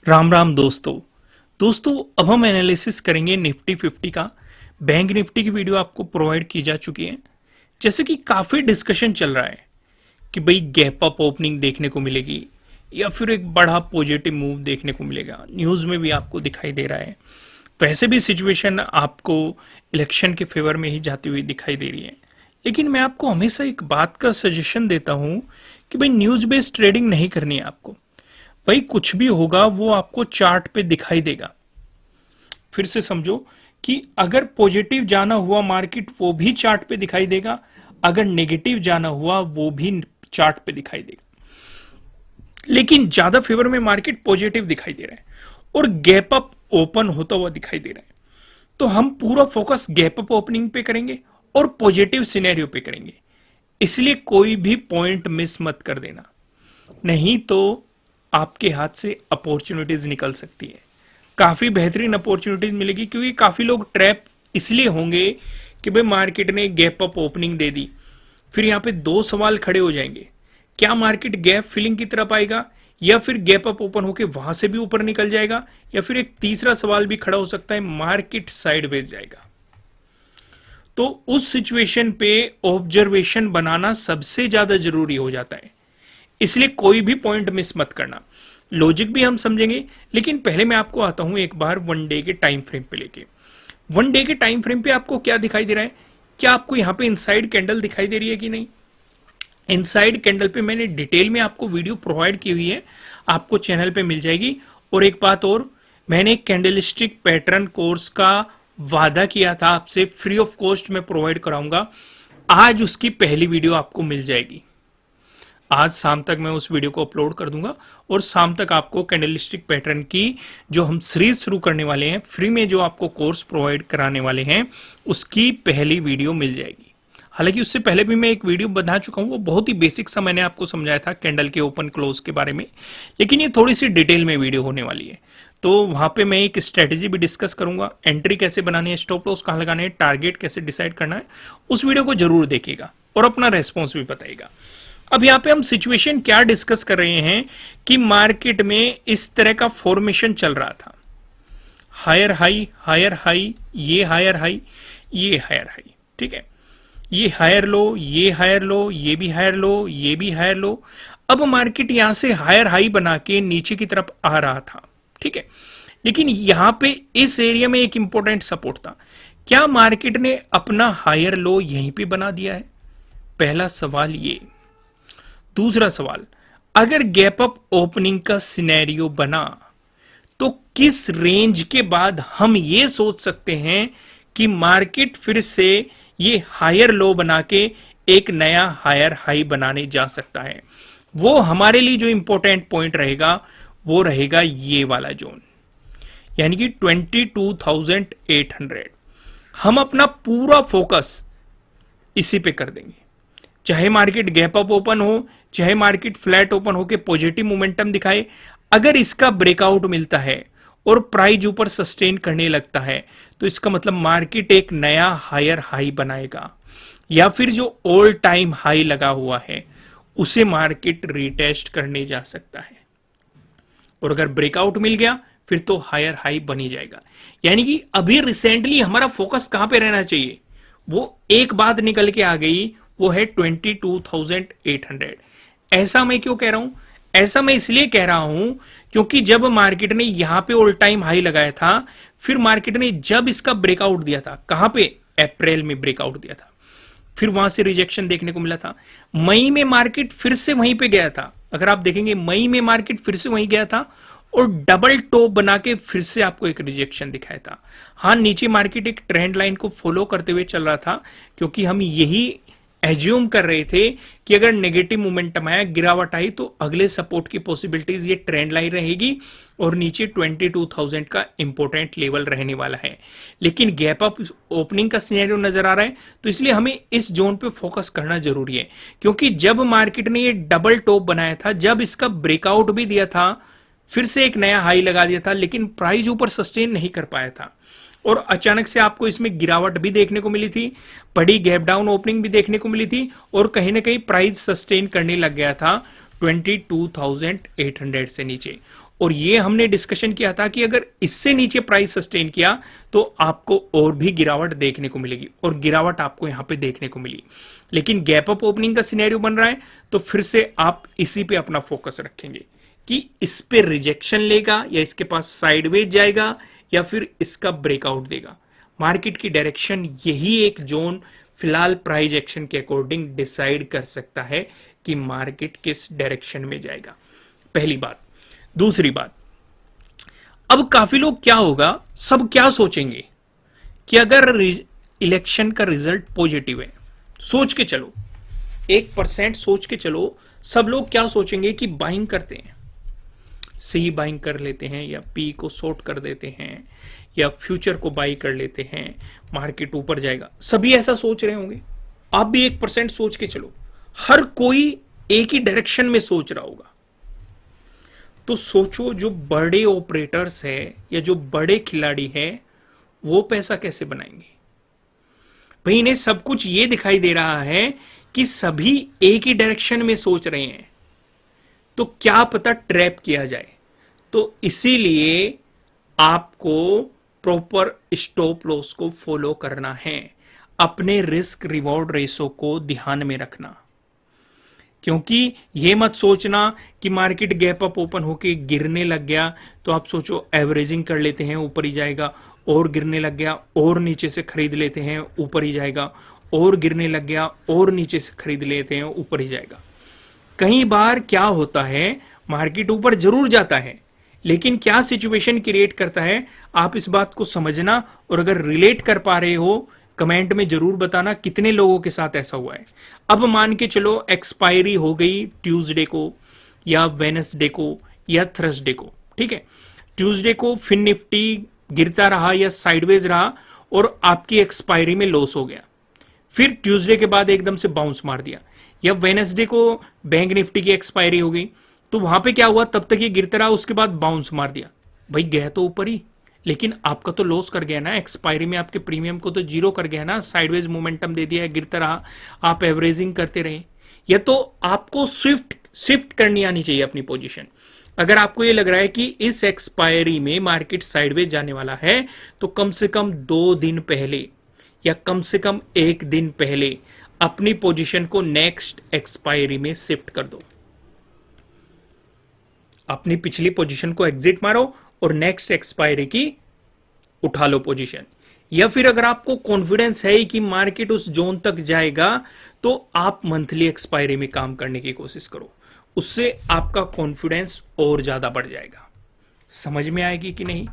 राम राम दोस्तों अब हम एनालिसिस करेंगे निफ्टी 50 का। बैंक निफ्टी की वीडियो आपको प्रोवाइड की जा चुकी है। जैसे कि काफ़ी डिस्कशन चल रहा है कि भाई गैप अप ओपनिंग देखने को मिलेगी या फिर एक बड़ा पॉजिटिव मूव देखने को मिलेगा। न्यूज़ में भी आपको दिखाई दे रहा है। वैसे भी सिचुएशन आपको इलेक्शन के फेवर में ही जाती हुई दिखाई दे रही है। लेकिन मैं आपको हमेशा एक बात का सजेशन देता हूं कि भाई न्यूज़ बेस्ड ट्रेडिंग नहीं करनी है आपको। भाई कुछ भी होगा वो आपको चार्ट पे दिखाई देगा। फिर से समझो कि अगर पॉजिटिव जाना हुआ मार्केट वो भी चार्ट पे दिखाई देगा, अगर नेगेटिव जाना हुआ वो भी चार्ट पे दिखाई देगा। लेकिन ज्यादा फेवर में मार्केट पॉजिटिव दिखाई दे रहा है और गैप अप ओपन होता हुआ दिखाई दे रहा है, तो हम पूरा फोकस गैप अप ओपनिंग पे करेंगे और पॉजिटिव सिनेरियो पे करेंगे। इसलिए कोई भी पॉइंट मिस मत कर देना, नहीं तो आपके हाथ से अपॉर्चुनिटीज निकल सकती है। काफी बेहतरीन अपॉर्चुनिटीज मिलेगी क्योंकि काफी लोग ट्रैप इसलिए होंगे कि भाई मार्केट ने गैप अप ओपनिंग दे दी। फिर यहां पे दो सवाल खड़े हो जाएंगे, क्या मार्केट गैप फिलिंग की तरफ आएगा या फिर गैप अप ओपन होकर वहां से भी ऊपर निकल जाएगा, या फिर एक तीसरा सवाल भी खड़ा हो सकता है, मार्केट साइडवेज जाएगा। तो उस सिचुएशन पे ऑब्जर्वेशन बनाना सबसे ज्यादा जरूरी हो जाता है। इसलिए कोई भी पॉइंट मिस मत करना। लॉजिक भी हम समझेंगे, लेकिन पहले मैं आपको आता हूं एक बार वन डे के टाइम फ्रेम पे लेके। वन डे के टाइम फ्रेम पे आपको क्या दिखाई दे रहा है? क्या आपको यहां पे इनसाइड कैंडल दिखाई दे रही है कि नहीं? इनसाइड कैंडल पे मैंने डिटेल में आपको वीडियो प्रोवाइड की हुई है, आपको चैनल पे मिल जाएगी। और एक बात और, मैंने एक कैंडलस्टिक पैटर्न कोर्स का वादा किया था आपसे, फ्री ऑफ कॉस्ट में प्रोवाइड कराऊंगा। आज उसकी पहली वीडियो आपको मिल जाएगी। आज शाम तक मैं उस वीडियो को अपलोड कर दूंगा और शाम तक आपको कैंडलस्टिक पैटर्न की जो हम सीरीज शुरू करने वाले हैं, फ्री में जो आपको कोर्स प्रोवाइड कराने वाले हैं, उसकी पहली वीडियो मिल जाएगी। हालांकि उससे पहले भी मैं एक वीडियो बना चुका हूं, वो बहुत ही बेसिक सा मैंने आपको समझाया था कैंडल के ओपन क्लोज के बारे में, लेकिन ये थोड़ी सी डिटेल में वीडियो होने वाली है। तो वहां पे मैं एक स्ट्रेटेजी भी डिस्कस करूंगा, एंट्री कैसे बनानी है, स्टॉप लॉस कहां लगाने हैं, टारगेट कैसे डिसाइड करना है। उस वीडियो को जरूर देखिएगा और अपना रेस्पॉन्स भी बताइएगा। अब यहाँ पे हम सिचुएशन क्या डिस्कस कर रहे हैं कि मार्केट में इस तरह का फॉर्मेशन चल रहा था, हायर हाई, ये हायर हाई, ये हायर हाई, ठीक है, ये हायर लो, ये हायर लो, ये भी हायर लो, ये भी हायर लो। अब मार्केट यहां से हायर हाई बना के नीचे की तरफ आ रहा था, ठीक है। लेकिन यहां पे इस एरिया में एक इंपॉर्टेंट सपोर्ट था। क्या मार्केट ने अपना हायर लो यहीं पे बना दिया है? पहला सवाल ये। दूसरा सवाल, अगर गैप अप ओपनिंग का सिनेरियो बना तो किस रेंज के बाद हम ये सोच सकते हैं कि मार्केट फिर से ये हायर लो बना के एक नया हायर हाई बनाने जा सकता है? वो हमारे लिए जो इंपॉर्टेंट पॉइंट रहेगा वो रहेगा ये वाला जोन, यानी कि 22,800। हम अपना पूरा फोकस इसी पे कर देंगे, चाहे मार्केट गैप अप ओपन हो, चाहे मार्केट फ्लैट ओपन होके पॉजिटिव मोमेंटम दिखाए। अगर इसका ब्रेकआउट मिलता है और प्राइस ऊपर सस्टेन करने लगता है तो इसका मतलब मार्केट एक नया हायर हाई बनाएगा, या फिर जो ऑल टाइम हाई लगा हुआ है उसे मार्केट रिटेस्ट करने जा सकता है। और अगर ब्रेकआउट मिल गया फिर तो हायर हाई बनी जाएगा। यानी कि अभी रिसेंटली हमारा फोकस कहां पे रहना चाहिए? वो एक बात निकल के आ गई, वो है 22,800। ऐसा मैं क्यों कह रहा हूं? ऐसा मैं इसलिए कह रहा हूं क्योंकि जब मार्केट ने यहां पे ऑल टाइम हाई लगाया था, फिर मार्केट ने जब इसका ब्रेकआउट दिया था, कहां पे? अप्रैल में ब्रेकआउट दिया था, फिर वहां से रिजेक्शन देखने को मिला था। मई में मार्केट फिर से वहीं पे गया था। अगर आप देखेंगे मई में मार्केट फिर से वहीं गया था और डबल टॉप बना के फिर से आपको एक रिजेक्शन दिखाया था। हाँ, नीचे मार्केट एक ट्रेंड लाइन को फॉलो करते हुए चल रहा था, क्योंकि हम यही एज्यूम कर रहे थे कि अगर नेगेटिव मोमेंटम आया, गिरावट आई, तो अगले सपोर्ट की पॉसिबिलिटीज ये ट्रेंड लाइन रहेगी और नीचे 22,000 का इंपॉर्टेंट लेवल रहने वाला है। लेकिन गैप अप ओपनिंग का सिनेरियो नजर आ रहा है, तो इसलिए हमें इस जोन पे फोकस करना जरूरी है। क्योंकि जब मार्केट ने ये डबल टॉप बनाया था, जब इसका ब्रेकआउट भी दिया था, फिर से एक नया हाई लगा दिया था, लेकिन प्राइस ऊपर सस्टेन नहीं कर पाया था और अचानक से आपको इसमें गिरावट भी देखने को मिली थी, बड़ी गैप डाउन ओपनिंग भी देखने को मिली थी और कहीं ना कहीं प्राइस सस्टेन करने लग गया था 22,800 से नीचे। और ये हमने डिस्कशन किया था कि अगर इससे नीचे प्राइस सस्टेन किया तो आपको और भी गिरावट देखने को मिलेगी, और गिरावट आपको यहां पे देखने को मिली। लेकिन गैप अप ओपनिंग का सिनेरियो बन रहा है, तो फिर से आप इसी पे अपना फोकस रखेंगे कि इस पे रिजेक्शन लेगा या इसके पास साइडवेज जाएगा या फिर इसका ब्रेकआउट देगा। मार्केट की डायरेक्शन यही एक जोन फिलहाल प्राइस एक्शन के अकॉर्डिंग डिसाइड कर सकता है कि मार्केट किस डायरेक्शन में जाएगा। पहली बात। दूसरी बात, अब काफी लोग क्या होगा, सब क्या सोचेंगे कि अगर इलेक्शन का रिजल्ट पॉजिटिव है, सोच के चलो 1% सोच के चलो, सब लोग क्या सोचेंगे कि बाइंग करते हैं, सी बाइंग कर लेते हैं या पी को शॉर्ट कर देते हैं या फ्यूचर को बाई कर लेते हैं, मार्केट ऊपर जाएगा। सभी ऐसा सोच रहे होंगे, आप भी 1% सोच के चलो, हर कोई एक ही डायरेक्शन में सोच रहा होगा। तो सोचो जो बड़े ऑपरेटर्स है या जो बड़े खिलाड़ी हैं वो पैसा कैसे बनाएंगे। भाई इन्हें सब कुछ ये दिखाई दे रहा है कि सभी एक ही डायरेक्शन में सोच रहे हैं, तो क्या पता ट्रैप किया जाए। तो इसीलिए आपको प्रॉपर स्टॉप लॉस को फॉलो करना है, अपने रिस्क रिवॉर्ड रेशो को ध्यान में रखना। क्योंकि ये मत सोचना कि मार्केट गैप अप ओपन होके गिरने लग गया तो आप सोचो एवरेजिंग कर लेते हैं ऊपर ही जाएगा, और गिरने लग गया और नीचे से खरीद लेते हैं ऊपर ही जाएगा, और गिरने लग गया और नीचे से खरीद लेते हैं ऊपर ही जाएगा। कई बार क्या होता है, मार्केट ऊपर जरूर जाता है, लेकिन क्या सिचुएशन क्रिएट करता है आप इस बात को समझना, और अगर रिलेट कर पा रहे हो कमेंट में जरूर बताना कितने लोगों के साथ ऐसा हुआ है। अब मान के चलो एक्सपायरी हो गई ट्यूसडे को या वेडनेसडे को या थर्सडे को, ठीक है। ट्यूसडे को फिन निफ्टी गिरता रहा या साइडवेज रहा और आपकी एक्सपायरी में लॉस हो गया, फिर ट्यूसडे के बाद एकदम से बाउंस मार दिया, या वेडनेसडे को बैंक निफ्टी की एक्सपायरी हो गई, तो वहां पे क्या हुआ, तब तक ये गिरता रहा, उसके बाद बाउंस मार दिया। भाई गया तो ऊपर ही, लेकिन आपका तो लॉस कर गया ना, एक्सपायरी में आपके प्रीमियम को तो जीरो कर गया ना, साइडवेज मोमेंटम दे दिया, गिरता रहा, आप एवरेजिंग करते रहे। या तो आपको शिफ्ट करनी आनी चाहिए अपनी पोजीशन। अगर आपको ये लग रहा है कि इस एक्सपायरी में मार्केट साइडवेज जाने वाला है, तो कम से कम 2 दिन पहले या कम से कम 1 दिन पहले अपनी पोजीशन को नेक्स्ट एक्सपायरी में शिफ्ट कर दो। अपनी पिछली पोजीशन को एग्जिट मारो और नेक्स्ट एक्सपायरी की उठा लो पोजीशन। या फिर अगर आपको कॉन्फिडेंस है कि मार्केट उस जोन तक जाएगा, तो आप मंथली एक्सपायरी में काम करने की कोशिश करो, उससे आपका कॉन्फिडेंस और ज्यादा बढ़ जाएगा। समझ में आएगी कि नहीं।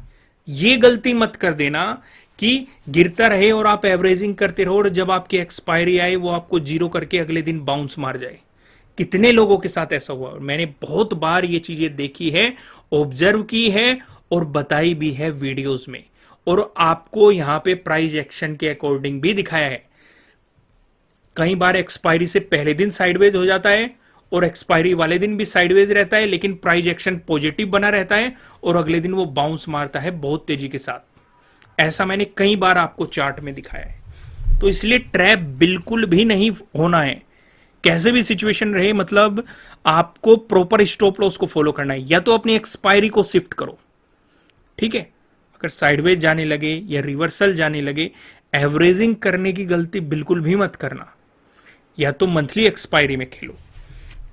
ये गलती मत कर देना कि गिरता रहे और आप एवरेजिंग करते रहो और जब आपकी एक्सपायरी आए वो आपको जीरो करके अगले दिन बाउंस मार जाए। कितने लोगों के साथ ऐसा हुआ, मैंने बहुत बार ये चीजें देखी है, ऑब्जर्व की है और बताई भी है वीडियोस में, और आपको यहां पे प्राइस एक्शन के अकॉर्डिंग भी दिखाया है। कई बार एक्सपायरी से पहले दिन साइडवेज हो जाता है और एक्सपायरी वाले दिन भी साइडवेज रहता है, लेकिन प्राइस एक्शन पॉजिटिव बना रहता है और अगले दिन वो बाउंस मारता है बहुत तेजी के साथ। ऐसा मैंने कई बार आपको चार्ट में दिखाया है। तो इसलिए ट्रैप बिल्कुल भी नहीं होना है, कैसे भी सिचुएशन रहे, मतलब आपको प्रॉपर स्टॉप लॉस को फॉलो करना है, या तो अपनी एक्सपायरी को शिफ्ट करो, ठीक है। अगर साइडवेज जाने लगे या रिवर्सल जाने लगे, एवरेजिंग करने की गलती बिल्कुल भी मत करना, या तो मंथली एक्सपायरी में खेलो।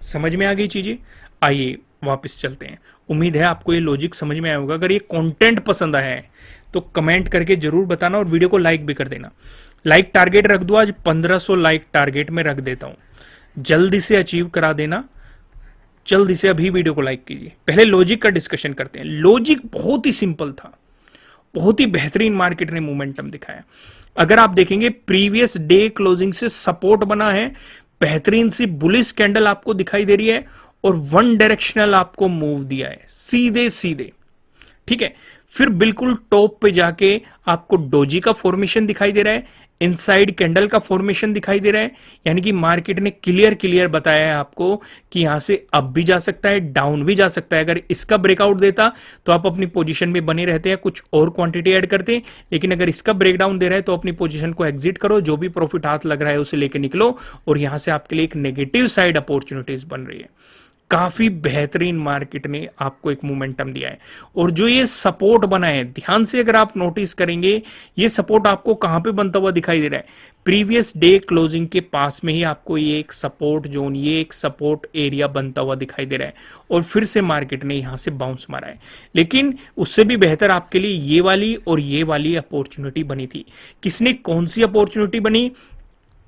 समझ में आ गई चीजें। आइए वापस चलते हैं। उम्मीद है आपको ये लॉजिक समझ में आया होगा। अगर ये कंटेंट पसंद आया है तो कमेंट करके जरूर बताना और वीडियो को लाइक भी कर देना। लाइक टारगेट रख दो, आज 1500 लाइक टारगेट में रख देता हूं, जल्दी से अचीव करा देना। जल्दी से अभी वीडियो को लाइक कीजिए। पहले लॉजिक का डिस्कशन करते हैं। लॉजिक बहुत ही सिंपल था, बहुत ही बेहतरीन मार्केट ने मोमेंटम दिखाया। अगर आप देखेंगे प्रीवियस डे क्लोजिंग से सपोर्ट बना है, बेहतरीन सी बुलिश कैंडल आपको दिखाई दे रही है और वन डायरेक्शनल आपको मूव दिया है सीधे सीधे, ठीक है। फिर बिल्कुल टॉप पे जाके आपको डोजी का फॉर्मेशन दिखाई दे रहा है, इनसाइड कैंडल का फॉर्मेशन दिखाई दे रहा है, यानी कि मार्केट ने क्लियर बताया है आपको कि यहां से अप भी जा सकता है, डाउन भी जा सकता है। अगर इसका ब्रेकआउट देता तो आप अपनी पोजीशन में बने रहते हैं, कुछ और क्वांटिटी ऐड करते हैं, लेकिन अगर इसका ब्रेकडाउन दे रहा है तो अपनी पोजीशन को एग्जिट करो, जो भी प्रॉफिट हाथ लग रहा है उसे लेकर निकलो, और यहां से आपके लिए एक नेगेटिव साइड अपॉर्चुनिटीज बन रही है। काफी बेहतरीन मार्केट ने आपको एक मोमेंटम दिया है। और जो ये सपोर्ट बना है, ध्यान से अगर आप नोटिस करेंगे, ये सपोर्ट आपको कहां पे बनता हुआ दिखाई दे रहा है, प्रीवियस डे क्लोजिंग के पास में ही आपको ये एक सपोर्ट जोन, ये एक सपोर्ट एरिया बनता हुआ दिखाई दे रहा है। और फिर से मार्केट ने यहां से बाउंस मारा है। लेकिन उससे भी बेहतर आपके लिए ये वाली और ये वाली अपॉर्चुनिटी बनी थी। किसने कौन सी अपॉर्चुनिटी बनी,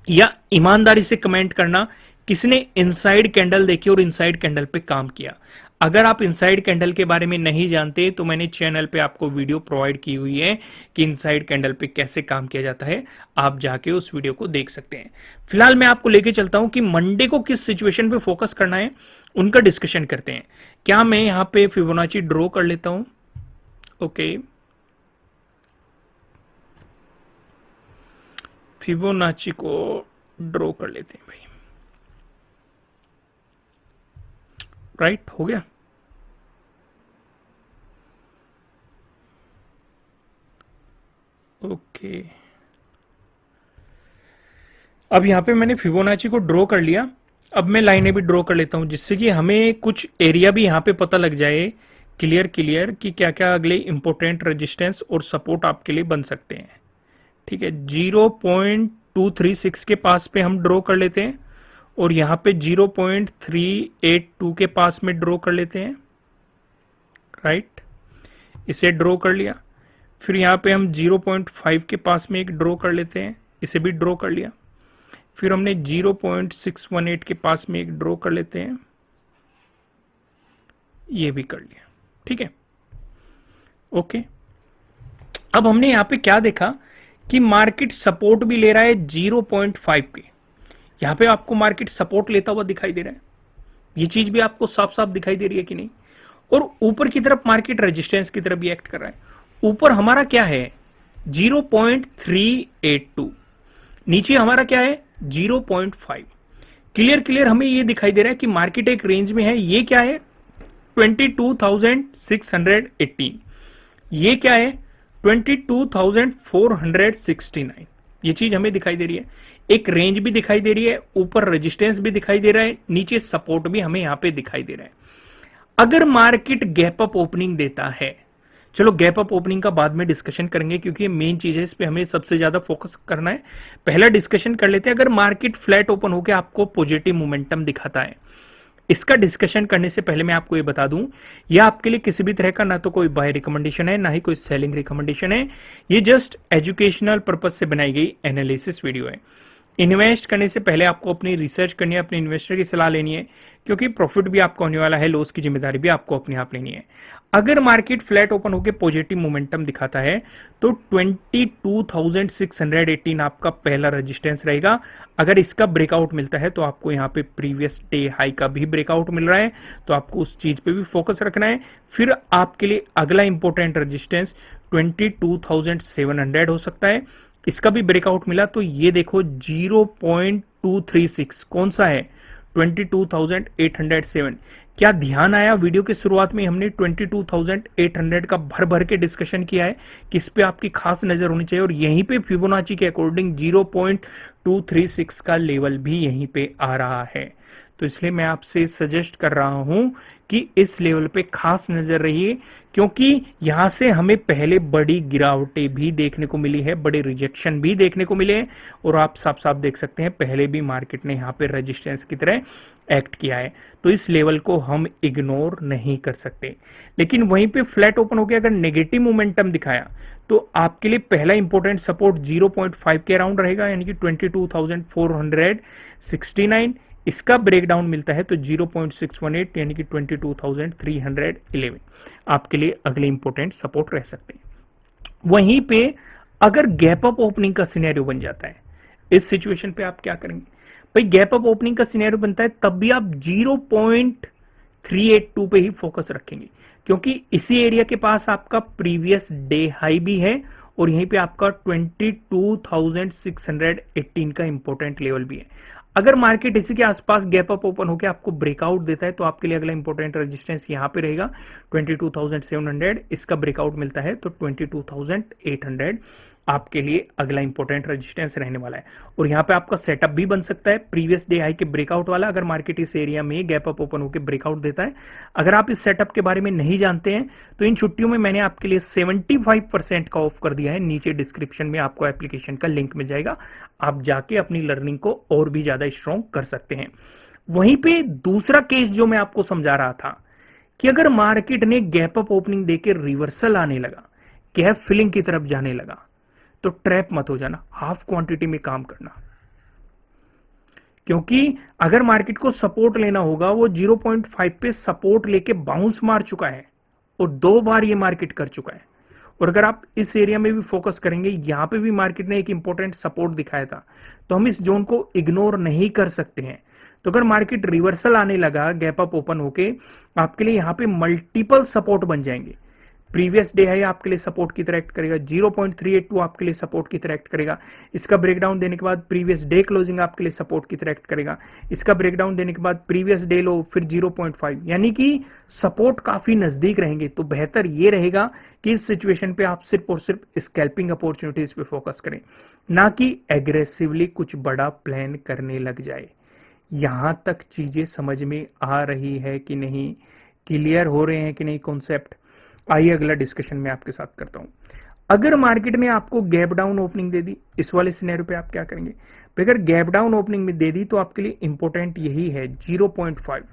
या ईमानदारी से कमेंट करना, किसने इनसाइड कैंडल देखी और इनसाइड कैंडल पे काम किया। अगर आप इनसाइड कैंडल के बारे में नहीं जानते तो मैंने चैनल पे आपको वीडियो प्रोवाइड की हुई है कि इनसाइड कैंडल पे कैसे काम किया जाता है, आप जाके उस वीडियो को देख सकते हैं। फिलहाल मैं आपको लेके चलता हूं कि मंडे को किस सिचुएशन पे फोकस करना है, उनका डिस्कशन करते हैं। क्या मैं यहां पे फिबोनाची ड्रॉ कर लेता हूं? ओके, फिबोनाची को ड्रॉ कर लेते हैं भाई। राइट, हो गया। ओके, अब यहां पे मैंने फिबोनाची को ड्रॉ कर लिया। अब मैं लाइनें भी ड्रॉ कर लेता हूं, जिससे कि हमें कुछ एरिया भी यहां पे पता लग जाए क्लियर कि क्या क्या अगले इंपॉर्टेंट रेजिस्टेंस और सपोर्ट आपके लिए बन सकते हैं। ठीक है, 0.236 के पास पे हम ड्रॉ कर लेते हैं, और यहां पे 0.382 के पास में ड्रॉ कर लेते हैं। राइट, इसे ड्रॉ कर लिया। फिर यहां पे हम 0.5 के पास में एक ड्रॉ कर लेते हैं, इसे भी ड्रॉ कर लिया। फिर हमने 0.618 के पास में एक ड्रॉ कर लेते हैं, ये भी कर लिया। ठीक है, ओके। अब हमने यहां पे क्या देखा कि मार्केट सपोर्ट भी ले रहा है 0.5 के। यहां पे आपको मार्केट सपोर्ट लेता हुआ दिखाई दे रहा है, ये चीज भी आपको साफ साफ दिखाई दे रही है कि नहीं। और ऊपर की तरफ मार्केट रेजिस्टेंस की तरफ भी एक्ट कर रहा है। ऊपर हमारा क्या है 0.382, नीचे हमारा क्या है 0.5। क्लियर हमें ये दिखाई दे रहा है कि मार्केट एक रेंज में है। ये क्या है 22,618, ये क्या है 22,469। ये चीज हमें दिखाई दे रही है, एक रेंज भी दिखाई दे रही है, ऊपर रेजिस्टेंस भी दिखाई दे रहा है, नीचे सपोर्ट भी हमें यहां पे दिखाई दे रहा है। अगर मार्केट गैप अप ओपनिंग देता है, चलो गैप अप ओपनिंग का बाद में डिस्कशन करेंगे क्योंकि ये मेन चीज है, इस पे हमें सबसे ज्यादा फोकस करना है। पहला डिस्कशन कर लेते हैं। अगर मार्केट फ्लैट ओपन होकर आपको पॉजिटिव मोमेंटम दिखाता है, इसका डिस्कशन करने से पहले मैं आपको ये बता दूं, यह आपके लिए किसी भी तरह का ना तो कोई बाय रिकमेंडेशन है, ना ही कोई सेलिंग रिकमेंडेशन है। ये जस्ट एजुकेशनल पर्पज से बनाई गई एनालिसिस वीडियो है। इन्वेस्ट करने से पहले आपको अपनी रिसर्च करनी है, अपने इन्वेस्टर की सलाह लेनी है, क्योंकि प्रॉफिट भी आपको होने वाला है, लॉस की जिम्मेदारी भी आपको अपने आप लेनी है। अगर मार्केट फ्लैट ओपन होकर पॉजिटिव मोमेंटम दिखाता है तो 22,618 आपका पहला रेजिस्टेंस रहेगा। अगर इसका ब्रेकआउट मिलता है तो आपको यहाँ पे प्रीवियस डे हाई का भी ब्रेकआउट मिल रहा है, तो आपको उस चीज पे भी फोकस रखना है। फिर आपके लिए अगला इंपॉर्टेंट रेजिस्टेंस 22,700 हो सकता है। इसका भी ब्रेकआउट मिला तो ये देखो 0.236 कौन सा है 22,807। क्या ध्यान आया, वीडियो की शुरुआत में हमने 22,800 का भर भर के डिस्कशन किया है कि इस पे आपकी खास नजर होनी चाहिए। और यहीं पे फिबोनाची के अकॉर्डिंग 0.236 का लेवल भी यहीं पे आ रहा है। तो इसलिए मैं आपसे सजेस्ट कर रहा हूं कि इस लेवल पे खास नजर रहिए, क्योंकि यहां से हमें पहले बड़ी गिरावटें भी देखने को मिली है, बड़े रिजेक्शन भी देखने को मिले हैं। और आप साफ साफ देख सकते हैं पहले भी मार्केट ने यहां पे रेजिस्टेंस की तरह एक्ट किया है, तो इस लेवल को हम इग्नोर नहीं कर सकते। लेकिन वहीं पे फ्लैट ओपन होकर अगर नेगेटिव मोमेंटम दिखाया तो आपके लिए पहला इंपॉर्टेंट सपोर्ट 0.5 के अराउंड रहेगा, यानी कि 22,469। इसका ब्रेकडाउन मिलता है तो 0.618 यानी कि 22,311 आपके लिए अगले इंपॉर्टेंट सपोर्ट रह सकते हैं। वहीं पे अगर गैप अप ओपनिंग का सिनेरियो बन जाता है, इस सिचुएशन पे आप क्या करेंगे भाई? गैप अप ओपनिंग का सिनेरियो बनता है तब भी आप 0.382 पे ही फोकस रखेंगे, क्योंकि इसी एरिया के पास आपका प्रीवियस डे हाई भी है और यहीं पे आपका 22,618 का इंपॉर्टेंट लेवल भी है। अगर मार्केट इसी के आसपास गैप अप ओपन होकर आपको ब्रेकआउट देता है तो आपके लिए अगला इंपॉर्टेंट रेजिस्टेंस यहां पे रहेगा 22,700। इसका ब्रेकआउट मिलता है तो 22,800 आपके लिए अगला इंपॉर्टेंट रेजिस्टेंस रहने वाला है। और यहाँ पे आपका सेटअप भी बन सकता है प्रीवियस डे हाई के ब्रेकआउट वाला, अगर मार्केट इस एरिया में गैप अप ओपन होकर ब्रेकआउट देता है। अगर आप इस सेटअप के बारे में नहीं जानते हैं तो इन छुट्टियों में मैंने आपके लिए 75% का ऑफ कर दिया है। नीचे डिस्क्रिप्शन में आपको एप्लीकेशन का लिंक मिल जाएगा, आप जाके अपनी लर्निंग को और भी ज्यादा स्ट्रॉन्ग कर सकते हैं। वहीं पे दूसरा केस जो मैं आपको समझा रहा था कि अगर मार्केट ने गैप अप ओपनिंग देकर रिवर्सल आने लगा, गैप फिलिंग की तरफ जाने लगा, तो ट्रैप मत हो जाना, हाफ क्वांटिटी में काम करना। क्योंकि अगर मार्केट को सपोर्ट लेना होगा, वो 0.5 पे सपोर्ट लेके बाउंस मार चुका है और 2 बार ये मार्केट कर चुका है। और अगर आप इस एरिया में भी फोकस करेंगे, यहां पे भी मार्केट ने एक इंपॉर्टेंट सपोर्ट दिखाया था, तो हम इस जोन को इग्नोर नहीं कर सकते हैं। तो अगर मार्केट रिवर्सल आने लगा गैप अप ओपन होके, आपके लिए यहां पे मल्टीपल सपोर्ट बन जाएंगे। प्रीवियस डे है आपके लिए सपोर्ट की तरह एक्ट करेगा, 0.382 आपके लिए सपोर्ट की तरह एक्ट करेगा। इसका ब्रेकडाउन देने के बाद प्रीवियस डे क्लोजिंग आपके लिए सपोर्ट की तरह एक्ट करेगा। इसका ब्रेकडाउन देने के बाद प्रीवियस डे लो, फिर 0.5, यानी कि सपोर्ट काफी नजदीक रहेंगे। तो बेहतर ये रहेगा कि इस सिचुएशन पे आप सिर्फ और सिर्फ स्कैल्पिंग अपॉर्चुनिटीज पे फोकस करें, ना कि एग्रेसिवली कुछ बड़ा प्लान करने लग जाए। यहां तक चीजें समझ में आ रही है कि नहीं, क्लियर हो रहे हैं कि नहीं कॉन्सेप्ट? आइए अगला डिस्कशन मैं आपके साथ करता हूं। अगर मार्केट ने आपको गैप डाउन ओपनिंग दे दी, इस वाले सिनेरियो पे आप क्या करेंगे? अगर गैप डाउन ओपनिंग में दे दी तो आपके लिए इंपॉर्टेंट यही है 0.5,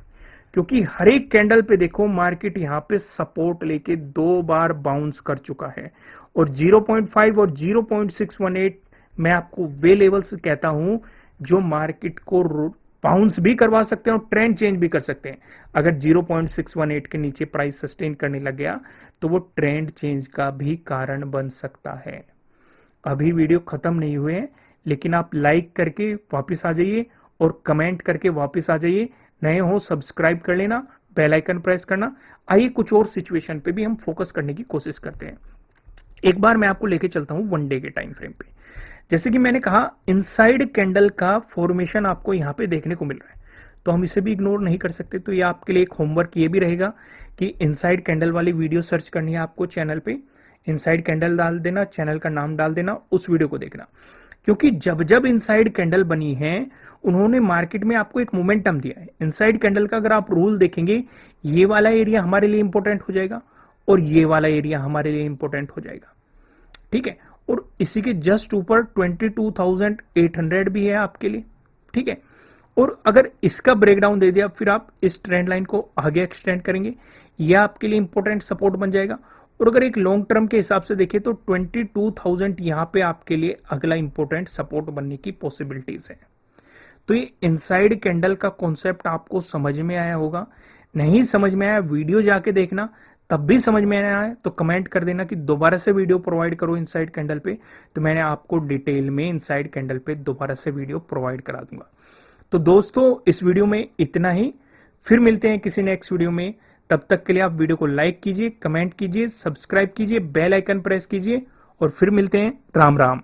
क्योंकि हर एक कैंडल पे देखो मार्केट यहां पे सपोर्ट लेके 2 बार बाउंस कर चुका है। और 0.5 और 0.618 मैं आपको वे लेवल्स कहता हूं जो मार्केट को बाउंस भी करवा सकते हैं और ट्रेंड चेंज भी कर सकते हैं। अगर 0.618 के नीचे प्राइस सस्टेन करने लग गया तो वो ट्रेंड चेंज का भी कारण बन सकता है। अभी वीडियो खत्म नहीं हुए हैं, लेकिन आप लाइक करके वापस आ जाइए और कमेंट करके वापस आ जाइए। नए हो सब्सक्राइब कर लेना, बेल आइकन प्रेस करना। आइए कुछ और सिचुएशन पे भी हम फोकस करने की कोशिश करते हैं। एक बार मैं आपको लेके चलता हूं 1 डे के टाइम फ्रेम पे। जैसे कि मैंने कहा, इनसाइड कैंडल का फॉर्मेशन आपको यहां पे देखने को मिल रहा है, तो हम इसे भी इग्नोर नहीं कर सकते। तो ये आपके लिए एक होमवर्क ये भी रहेगा कि इनसाइड कैंडल वाली वीडियो सर्च करनी है आपको चैनल पे। इनसाइड कैंडल डाल देना, चैनल का नाम डाल देना, उस वीडियो को देखना। क्योंकि जब जब इनसाइड कैंडल बनी है, उन्होंने मार्केट में आपको एक मोमेंटम दिया है। इनसाइड कैंडल का अगर आप रूल देखेंगे, ये वाला एरिया हमारे लिए इंपॉर्टेंट हो जाएगा और ये वाला एरिया हमारे लिए इंपॉर्टेंट हो जाएगा, ठीक है। और इसी के जस्ट ऊपर 22,800 भी है आपके लिए, ठीक है। और अगर इसका ब्रेकडाउन दे दिया, फिर आप इस ट्रेंड लाइन को आगे एक्सटेंड करेंगे, यह आपके लिए इंपॉर्टेंट सपोर्ट बन जाएगा। और अगर एक लॉन्ग टर्म के हिसाब से देखें तो 22,000 यहां पे आपके लिए अगला इंपॉर्टेंट सपोर्ट बनने की पॉसिबिलिटीज है। तो ये इनसाइड कैंडल का कॉन्सेप्ट आपको समझ में आया होगा। नहीं समझ में आया, वीडियो जाके देखना, तब भी समझ में ना आए तो कमेंट कर देना कि दोबारा से वीडियो प्रोवाइड करो इनसाइड कैंडल पे, तो मैंने आपको डिटेल में इनसाइड कैंडल पे दोबारा से वीडियो प्रोवाइड करा दूंगा। तो दोस्तों, इस वीडियो में इतना ही, फिर मिलते हैं किसी नेक्स्ट वीडियो में। तब तक के लिए आप वीडियो को लाइक कीजिए, कमेंट कीजिए, सब्सक्राइब कीजिए, बेल आइकन प्रेस कीजिए और फिर मिलते हैं। राम राम।